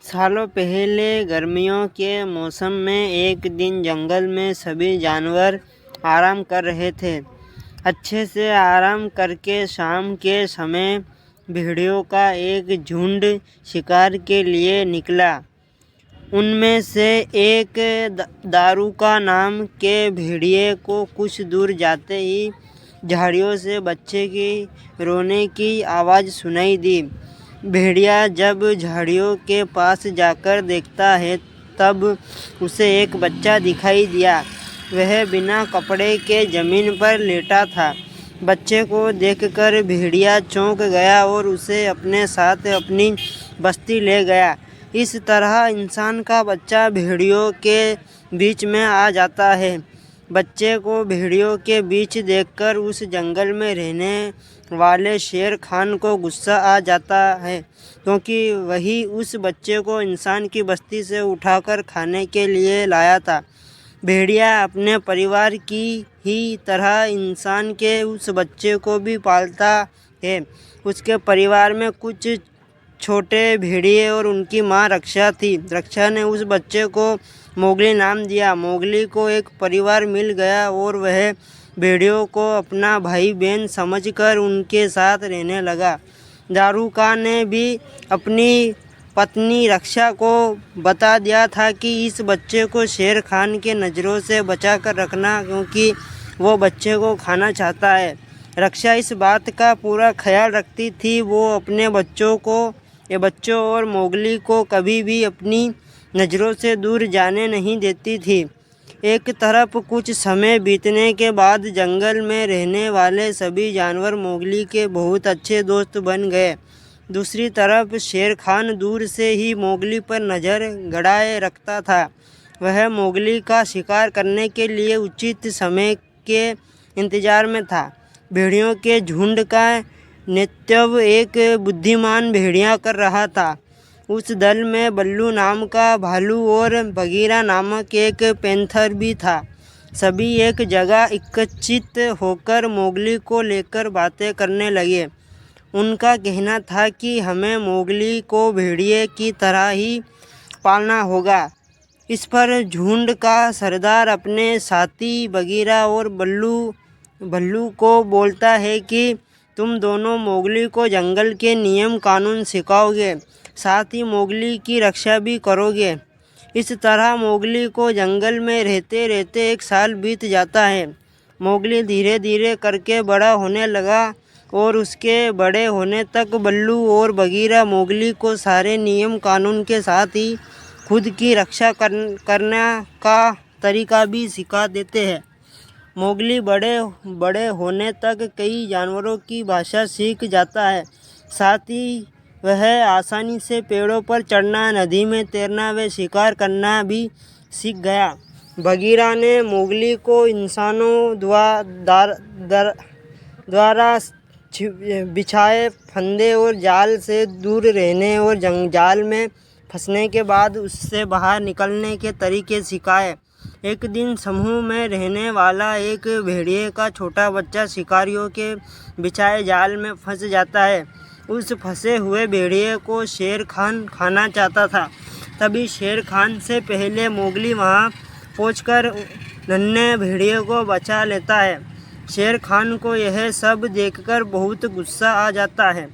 सालों पहले गर्मियों के मौसम में एक दिन जंगल में सभी जानवर आराम कर रहे थे। अच्छे से आराम करके शाम के समय भेड़ियों का एक झुंड शिकार के लिए निकला। उनमें से एक दारूका नाम के भेड़िए को कुछ दूर जाते ही झाड़ियों से बच्चे की रोने की आवाज़ सुनाई दी। भेड़िया जब झाड़ियों के पास जाकर देखता है तब उसे एक बच्चा दिखाई दिया। वह बिना कपड़े के ज़मीन पर लेटा था। बच्चे को देखकर भेड़िया चौंक गया और उसे अपने साथ अपनी बस्ती ले गया। इस तरह इंसान का बच्चा भेड़ियों के बीच में आ जाता है। बच्चे को भेड़ियों के बीच देखकर उस जंगल में रहने वाले शेर खान को गुस्सा आ जाता है, क्योंकि वही उस बच्चे को इंसान की बस्ती से उठाकर खाने के लिए लाया था। भेड़िया अपने परिवार की ही तरह इंसान के उस बच्चे को भी पालता है। उसके परिवार में कुछ छोटे भेड़िए और उनकी माँ रक्षा थी। रक्षा ने उस बच्चे को मोगली नाम दिया। मोगली को एक परिवार मिल गया और वह भेड़ियों को अपना भाई बहन समझकर उनके साथ रहने लगा। दारूका ने भी अपनी पत्नी रक्षा को बता दिया था कि इस बच्चे को शेर खान के नज़रों से बचा कर रखना, क्योंकि वो बच्चे को खाना चाहता है। रक्षा इस बात का पूरा ख्याल रखती थी। वो अपने बच्चों और मोगली को कभी भी अपनी नज़रों से दूर जाने नहीं देती थी। एक तरफ कुछ समय बीतने के बाद जंगल में रहने वाले सभी जानवर मोगली के बहुत अच्छे दोस्त बन गए। दूसरी तरफ शेर खान दूर से ही मोगली पर नज़र गड़ाए रखता था। वह मोगली का शिकार करने के लिए उचित समय के इंतज़ार में था। भेड़ियों के झुंड का नेतृत्व एक बुद्धिमान भेड़िया कर रहा था। उस दल में बल्लू नाम का भालू और बगीरा नामक एक पैंथर भी था। सभी एक जगह एकत्रित होकर मोगली को लेकर बातें करने लगे। उनका कहना था कि हमें मोगली को भेड़िए की तरह ही पालना होगा। इस पर झुंड का सरदार अपने साथी बगीरा और भल्लू को बोलता है कि तुम दोनों मोगली को जंगल के नियम कानून सिखाओगे, साथ ही मोगली की रक्षा भी करोगे। इस तरह मोगली को जंगल में रहते रहते 1 साल बीत जाता है। मोगली धीरे धीरे करके बड़ा होने लगा और उसके बड़े होने तक बल्लू और बगीरा मोगली को सारे नियम कानून के साथ ही खुद की रक्षा करने का तरीका भी सिखा देते हैं। मोगली बड़े होने तक कई जानवरों की भाषा सीख जाता है। साथ ही वह आसानी से पेड़ों पर चढ़ना, नदी में तैरना व शिकार करना भी सीख गया। बगीरा ने मोगली को इंसानों द्वारा बिछाए फंदे और जाल से दूर रहने और जाल में फंसने के बाद उससे बाहर निकलने के तरीके सिखाए। एक दिन समूह में रहने वाला एक भेड़िए का छोटा बच्चा शिकारियों के बिछाए जाल में फंस जाता है। उस फंसे हुए भेड़िए को शेर खान खाना चाहता था। तभी शेर खान से पहले मोगली वहां पहुंचकर नन्हे भेड़िए को बचा लेता है। शेर खान को यह सब देखकर बहुत गुस्सा आ जाता है।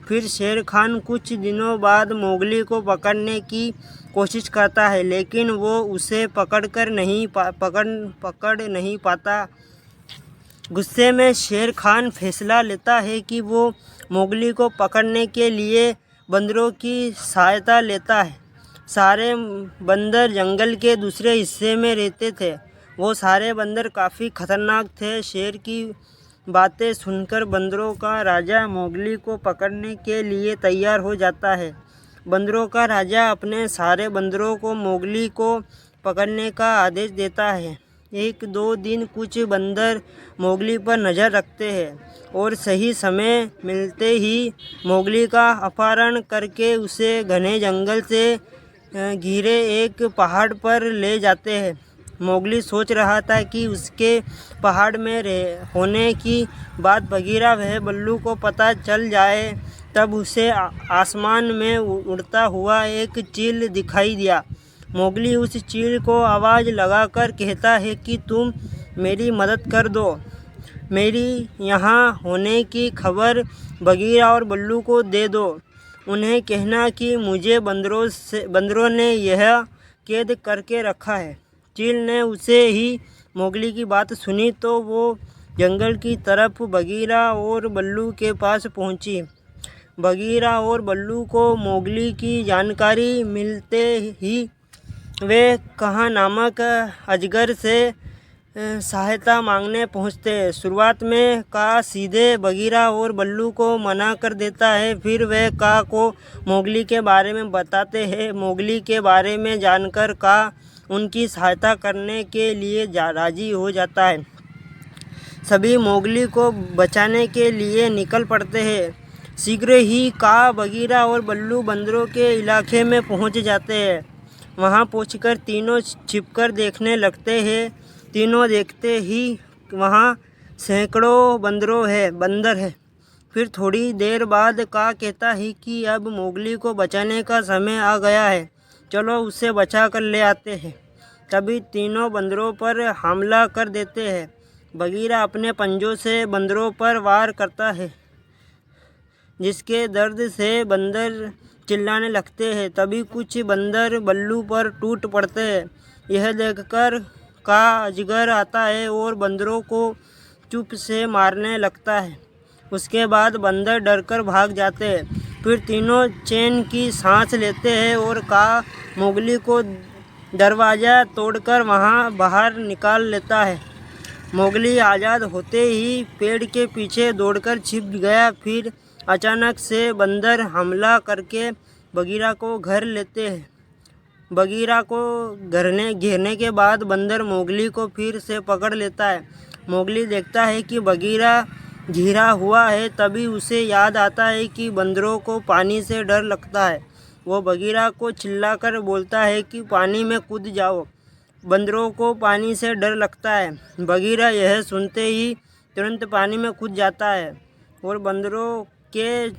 फिर शेर खान कुछ दिनों बाद मोगली को पकड़ने की कोशिश करता है, लेकिन वो उसे पकड़ नहीं पाता। गुस्से में शेर खान फैसला लेता है कि वो मोगली को पकड़ने के लिए बंदरों की सहायता लेता है। सारे बंदर जंगल के दूसरे हिस्से में रहते थे। वो सारे बंदर काफ़ी खतरनाक थे। शेर की बातें सुनकर बंदरों का राजा मोगली को पकड़ने के लिए तैयार हो जाता है। बंदरों का राजा अपने सारे बंदरों को मोगली को पकड़ने का आदेश देता है। 1-2 दिन कुछ बंदर मोगली पर नज़र रखते हैं और सही समय मिलते ही मोगली का अपहरण करके उसे घने जंगल से घिरे एक पहाड़ पर ले जाते हैं। मोगली सोच रहा था कि उसके पहाड़ में होने की बात बगीरा वह बल्लू को पता चल जाए तब उसे आसमान में उड़ता हुआ एक चील दिखाई दिया। मोगली उस चील को आवाज़ लगाकर कहता है कि तुम मेरी मदद कर दो। मेरी यहाँ होने की खबर बगीरा और बल्लू को दे दो। उन्हें कहना कि मुझे बंदरों ने यह कैद करके रखा है। चील ने उसे ही मोगली की बात सुनी तो वो जंगल की तरफ बगीरा और बल्लू के पास पहुंची। बगीरा और बल्लू को मोगली की जानकारी मिलते ही वे कहाँ नामक अजगर से सहायता मांगने पहुँचते हैं। शुरुआत में का सीधे बगीरा और बल्लू को मना कर देता है, फिर वह का को मोगली के बारे में बताते हैं। मोगली के बारे में जानकर का उनकी सहायता करने के लिए राजी हो जाता है। सभी मोगली को बचाने के लिए निकल पड़ते हैं। शीघ्र ही का, बगीरा और बल्लू बंदरों के इलाके में पहुंच जाते हैं। वहां पहुंचकर तीनों छिपकर देखने लगते हैं। तीनों देखते ही वहां सैकड़ों बंदर है। फिर थोड़ी देर बाद का कहता है कि अब मोगली को बचाने का समय आ गया है, चलो उसे बचा कर ले आते हैं। तभी तीनों बंदरों पर हमला कर देते हैं। बगीरा अपने पंजों से बंदरों पर वार करता है, जिसके दर्द से बंदर चिल्लाने लगते हैं। तभी कुछ बंदर बल्लू पर टूट पड़ते हैं। यह देखकर का अजगर आता है और बंदरों को चुप से मारने लगता है। उसके बाद बंदर डरकर भाग जाते हैं। फिर तीनों चैन की सांस लेते हैं और का मोगली को दरवाज़ा तोड़कर वहां बाहर निकाल लेता है। मोगली आज़ाद होते ही पेड़ के पीछे दौड़कर छिप गया। फिर अचानक से बंदर हमला करके बगीरा को घेर लेते हैं। बगीरा को घेरने के बाद बंदर मोगली को फिर से पकड़ लेता है। मोगली देखता है कि बगीरा घिरा हुआ है। तभी उसे याद आता है कि बंदरों को पानी से डर लगता है। वो बगीरा को चिल्लाकर बोलता है कि पानी में कूद जाओ, बंदरों को पानी से डर लगता है। बगीरा यह सुनते ही तुरंत पानी में कूद जाता है और बंदरों के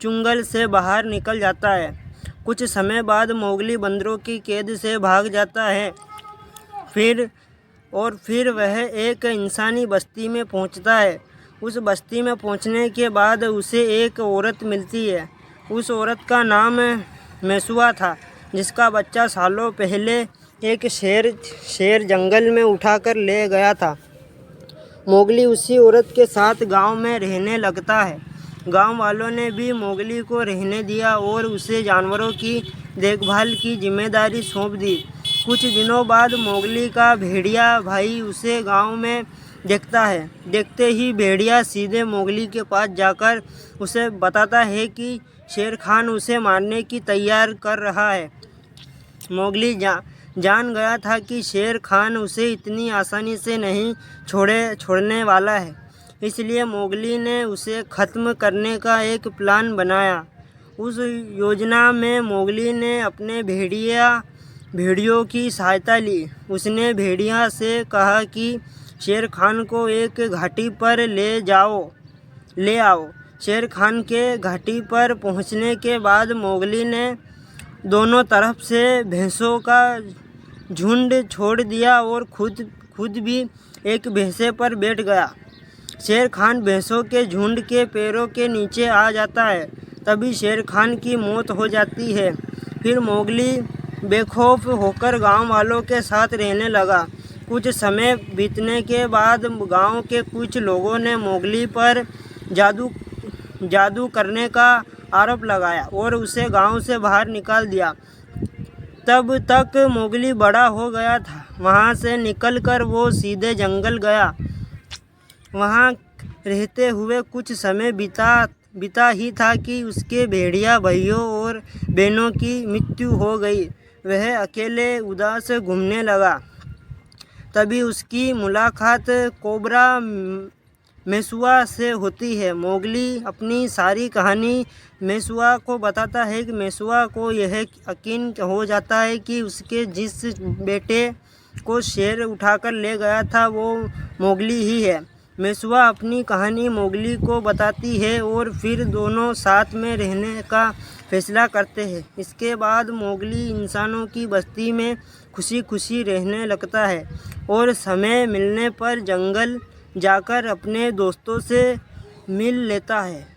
चुंगल से बाहर निकल जाता है। कुछ समय बाद मोगली बंदरों की कैद से भाग जाता है। फिर वह एक इंसानी बस्ती में पहुंचता है। उस बस्ती में पहुंचने के बाद उसे एक औरत मिलती है। उस औरत का नाम मेसुआ था, जिसका बच्चा सालों पहले एक शेर जंगल में उठाकर ले गया था। मोगली उसी औरत के साथ गांव में रहने लगता है। गांव वालों ने भी मोगली को रहने दिया और उसे जानवरों की देखभाल की जिम्मेदारी सौंप दी। कुछ दिनों बाद मोगली का भेड़िया भाई उसे गांव में देखता है। देखते ही भेड़िया सीधे मोगली के पास जाकर उसे बताता है कि शेर खान उसे मारने की तैयार कर रहा है। मोगली जान गया था कि शेर खान उसे इतनी आसानी से नहीं छोड़ने वाला है, इसलिए मोगली ने उसे ख़त्म करने का एक प्लान बनाया। उस योजना में मोगली ने अपने भेड़ियों की सहायता ली। उसने भेड़िया से कहा कि शेर खान को एक घाटी पर ले आओ। शेर खान के घाटी पर पहुंचने के बाद मोगली ने दोनों तरफ से भैंसों का झुंड छोड़ दिया और खुद भी एक भैंसे पर बैठ गया। शेर खान भैंसों के झुंड के पैरों के नीचे आ जाता है। तभी शेर खान की मौत हो जाती है। फिर मोगली बेखौफ होकर गांव वालों के साथ रहने लगा। कुछ समय बीतने के बाद गांव के कुछ लोगों ने मोगली पर जादू करने का आरोप लगाया और उसे गांव से बाहर निकाल दिया। तब तक मोगली बड़ा हो गया था। वहां से निकलकर वो सीधे जंगल गया। वहां रहते हुए कुछ समय बीता ही था कि उसके भेड़िया भाइयों और बहनों की मृत्यु हो गई। वह अकेले उदास घूमने लगा। तभी उसकी मुलाकात कोबरा मेसुआ से होती है। मोगली अपनी सारी कहानी मेसुआ को बताता है कि मेसुआ को यह यकीन हो जाता है कि उसके जिस बेटे को शेर उठाकर ले गया था वो मोगली ही है। मेसुआ अपनी कहानी मोगली को बताती है और फिर दोनों साथ में रहने का फैसला करते हैं। इसके बाद मोगली इंसानों की बस्ती में खुशी खुशी रहने लगता है और समय मिलने पर जंगल जाकर अपने दोस्तों से मिल लेता है।